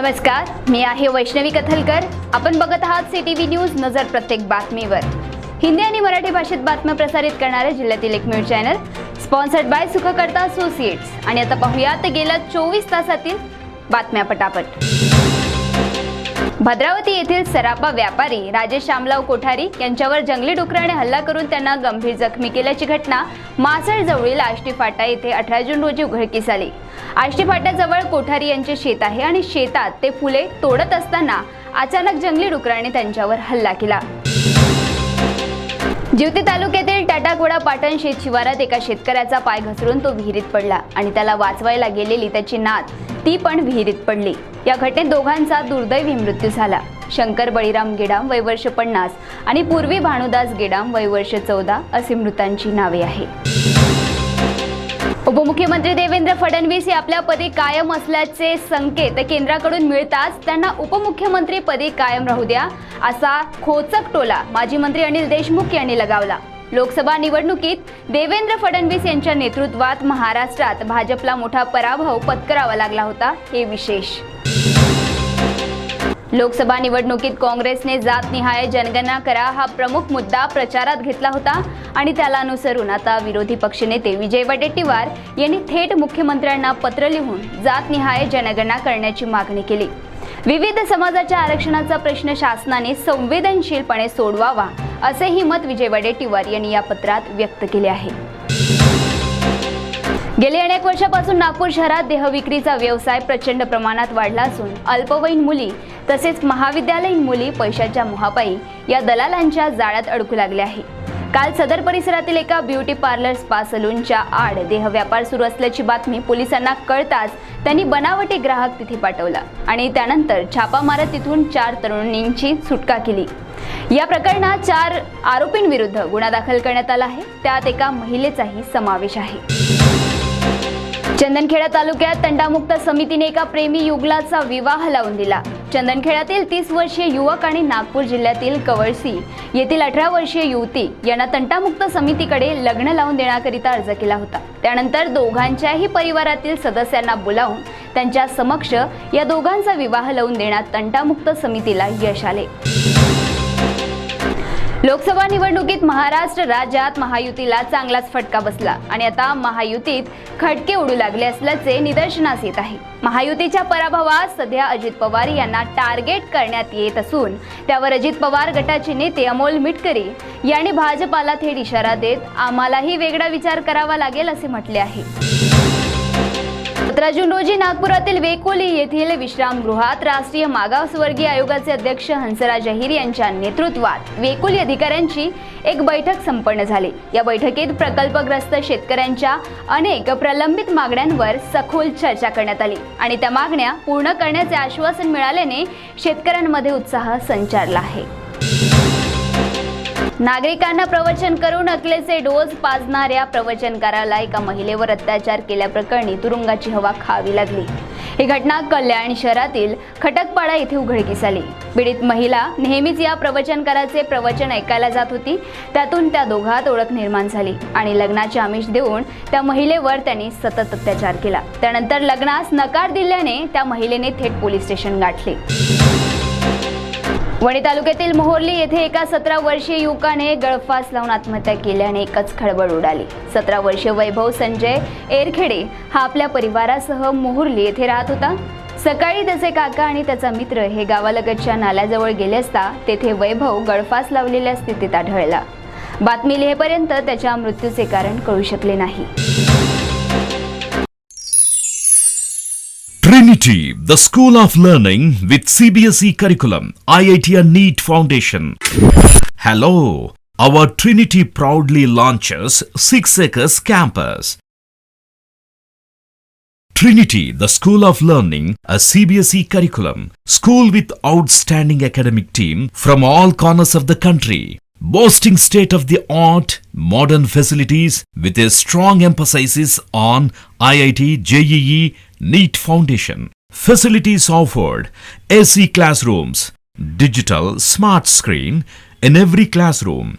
नमस्कार, मी आहे वैष्णवी कथलकर. आपण बघत आहात सीटीव्ही न्यूज. नजर प्रत्येक बातमीवर. हिंदी आणि मराठी भाषेत बातम्या प्रसारित करणारे जिल्ह्यातील एकमेव channel, sponsored by Sukhkarta associates. आणि आता पाहूयात गेल्या 24 तासातील बातम्या पटापट. भद्रावती येथील सराफा व्यापारी राजेश श्यामराव कोठारी यांच्यावर जंगली डुकराने हल्ला करून त्यांना गंभीर जखमी केल्याची घटना मासळ जवळील आष्टी फाटा येथे 18 जून रोजी उघडकीस आली. आष्टी फाट्याजवळ कोठारी यांचे शेत आहे आणि शेतात ते फुले तोडत असताना अचानक जंगली डुकराने त्यांच्यावर हल्ला केला. जिवती तालुक्यातील टाटाकोडा पाटण शेत शिवारात एका शेतकऱ्याचा पाय घसरून तो विहिरीत पडला आणि त्याला वाचवायला गेलेली त्याची नात ती पण विहिरीत पडली. या घटनेत दोघांचा दुर्दैवी मृत्यू झाला. शंकर बळीराम गेडाम वय वर्ष 50 आणि पूर्वी भानुदास गेडाम वय वर्ष 14 अशी मृतांची नावे आहेत. उपमुख्यमंत्री देवेंद्र फडणवीस हे आपल्या पदी कायम असल्याचे संकेत केंद्राकडून मिळताच त्यांना उपमुख्यमंत्री पदी कायम राहू द्या असा खोचक टोला माजी मंत्री अनिल देशमुख यांनी लगावला. लोकसभा निवडणुकीत देवेंद्र फडणवीस यांच्या नेतृत्वात महाराष्ट्रात भाजपला मोठा पराभव पत्करावा लागला होता, हे विशेष. लोकसभा निवडणुकीत काँग्रेसने जातनिहाय जनगणना करा हा प्रमुख मुद्दा प्रचारात घेतला होता आणि त्याला अनुसरून आता विरोधी पक्षनेते विजय वडेट्टीवार यांनी थेट मुख्यमंत्र्यांना पत्र लिहून जातनिहाय जनगणना करण्याची मागणी केली. विविध समाजाच्या आरक्षणाचा प्रश्न शासनाने संवेदनशीलपणे सोडवावा असेही मत विजय वडेट्टीवार यांनी या पत्रात व्यक्त केले आहे. गेल्या अनेक वर्षापासून नागपूर शहरात देहविक्रीचा व्यवसाय प्रचंड प्रमाणात वाढला असून अल्पवयीन मुली तसेच महाविद्यालयीन मुली पैशाच्या मोहापायी या दलालांच्या जाळ्यात अडकू लागल्या आहे. काल सदर परिसरातील एका ब्युटी पार्लर स्पा सलूनच्या आड देह व्यापार सुरू असल्याची बातमी पोलिसांना कळताच त्यांनी बनावटी ग्राहक तिथे पाठवला आणि त्यानंतर छापा मारत तिथून 4 तरुणींची सुटका केली. या प्रकरणात 4 आरोपींविरुद्ध गुन्हा दाखल करण्यात आला आहे. त्यात एका महिलेचाही समावेश आहे. चंदनखेडा तालुक्यात तंटामुक्त समितीने एका प्रेमी युगलाचा विवाह लावून दिला. चंदनखेड्यातील 30 वर्षीय युवक आणि नागपूर जिल्ह्यातील कवळसी येथील 18 वर्षीय युवती यांना तंटामुक्त समितीकडे लग्न लावून देण्याकरिता अर्ज केला होता. त्यानंतर दोघांच्याही परिवारातील सदस्यांना बोलावून त्यांच्या समक्ष या दोघांचा विवाह लावून देण्यात तंटामुक्त समितीला यश आले. लोकसभा निवडणुकीत महाराष्ट्र राज्यात महायुतीला चांगलाच फटका बसला आणि आता महायुतीत खटके उडू लागले असल्याचे निदर्शनास येत आहे. महायुतीच्या पराभवात सध्या अजित पवार यांना टार्गेट करण्यात येत असून त्यावर अजित पवार गटाचे नेते अमोल मिटकरी यांनी भाजपाला थेट इशारा देत आम्हालाही वेगळा विचार करावा लागेल असे म्हटले आहे. 17 जून रोजी नागपुरातील वेकोली येथील विश्रामगृहात राष्ट्रीय मागासवर्गीय आयोगाचे अध्यक्ष हंसराज अहिर यांच्या नेतृत्वात वेकोली अधिकाऱ्यांची एक बैठक संपन्न झाली. या बैठकीत प्रकल्पग्रस्त शेतकऱ्यांच्या अनेक प्रलंबित मागण्यांवर सखोल चर्चा करण्यात आली आणि त्या मागण्या पूर्ण करण्याचे आश्वासन मिळाल्याने शेतकऱ्यांमध्ये उत्साह संचारला आहे. नागरिकांना प्रवचन करून अकलेचे डोस पाजणाऱ्या प्रवचनकाराला एका महिलेवर अत्याचार केल्याप्रकरणी तुरुंगाची हवा खावी लागली. ही घटना कल्याण शहरातील खटकपाडा येथे उघडकीस आली. पीडित महिला नेहमीच या प्रवचनकाराचे प्रवचन ऐकायला जात होती. त्यातून त्या दोघात ओळख निर्माण झाली आणि लग्नाचे आमिष देऊन त्या महिलेवर त्यांनी सतत अत्याचार केला. त्यानंतर लग्नास नकार दिल्याने त्या महिलेने थेट पोलीस स्टेशन गाठले. वणी तालुक्यातील मोहोर्ली येथे एका 17 वर्षीय युवकाने गळफास लावून आत्महत्या केल्याने एकच खळबळ उडाली. 17 वर्षीय वैभव संजय एरखेडे हा आपल्या परिवारासह मोहोर्ली येथे राहत होता. सकाळी त्याचे काका आणि त्याचा मित्र हे गावालगतच्या नाल्याजवळ गेले असता तेथे वैभव गळफास लावलेल्या स्थितीत आढळला. बातमी लिहेपर्यंत त्याच्या मृत्यूचे कारण कळू शकले नाही. Trinity, the School of Learning with CBSE curriculum, IIT and NEET Foundation. Hello, our Trinity proudly launches 6 Acres Campus. Trinity, the School of Learning, a CBSE curriculum, school with outstanding academic team from all corners of the country. Boasting state-of-the-art modern facilities with a strong emphasis on IIT, JEE, NEET Foundation. Facilities offered: AC classrooms, digital smart screen in every classroom,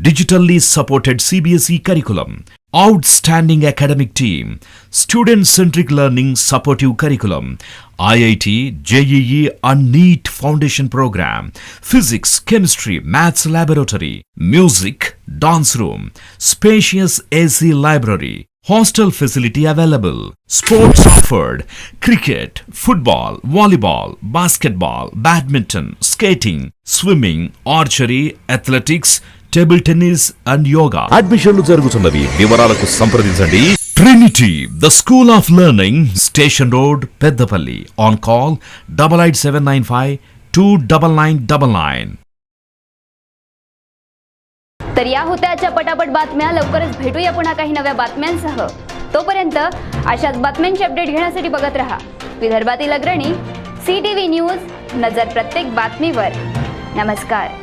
digitally supported CBSE curriculum, outstanding academic team, student-centric learning supportive curriculum, IIT, JEE and NEET Foundation Program, Physics, Chemistry, Maths Laboratory, Music, Dance Room, Spacious AC Library, Hostel facility available, Sports offered, Cricket, Football, Volleyball, Basketball, Badminton, Skating, Swimming, Archery, Athletics, Table Tennis and Yoga. అడ్మిషన్లు జరుగుతున్నవి. వివరాలకు సంప్రదించండి. Trinity, the School of Learning, Station Road, Peddapalli. On call 88795 29999. तर या होत्या आजच्या पटापट बातम्या. लवकरच भेटूया पुन्हा काही नव्या बातम्यांसह. तोपर्यंत अशाच बातम्यांची अपडेट घेण्यासाठी बघत रहा विदर्भातील अग्रणी CTV न्यूज. नजर प्रत्येक बातमीवर. नमस्कार.